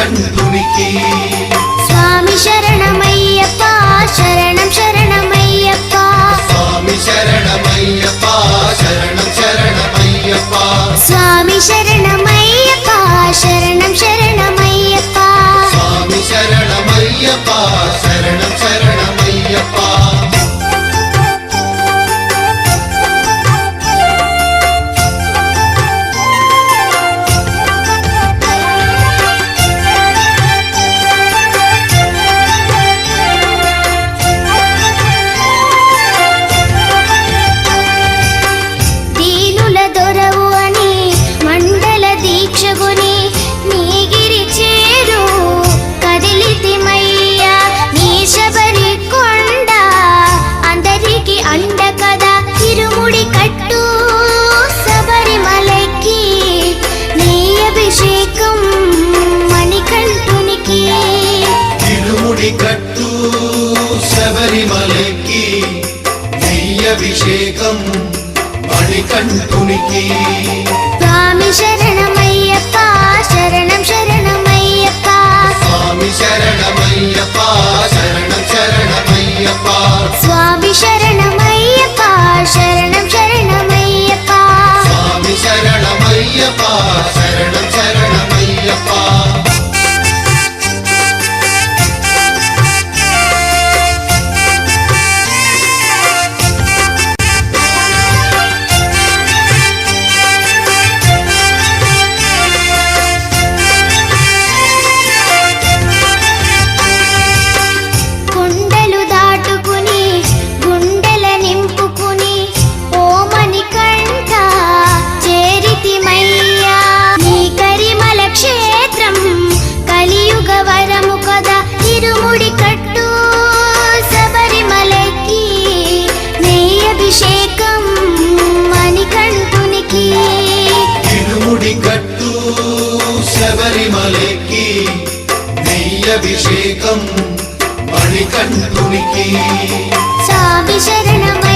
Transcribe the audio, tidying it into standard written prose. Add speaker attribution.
Speaker 1: మణికంఠునికి
Speaker 2: స్వామి శరణమయ్యప్ప శరణం శరణమయ్యప్ప
Speaker 1: స్వామి శరణమయ్యప్ప శరణం శరణమయ్యప్ప
Speaker 2: స్వామి శరణమయ్యప్ప శరణం శరణమయ్యప్ప
Speaker 1: స్వామి శరణమయ్యప్ప శరణం శరణమయ్యప్ప కట్టు శబరిమలకి నెయ్యభిషేకం మణికంఠునికి
Speaker 2: స్వామి శరణమయ్యప్ప శరణం శరణమయ్యప్ప
Speaker 1: స్వామి శరణమయ్యప్ప శరణం శరణమయ్యప్ప
Speaker 2: స్వామి శరణమయ్యప్ప శరణం శరణమయ్యప్ప
Speaker 1: స్వామి శరణమయ్యప్ప శరణం శరణమయ్యప్ప కట్టు శబరిమలకి నెయ్యభిషేకం మణికంఠునికి
Speaker 2: స్వామి శరణం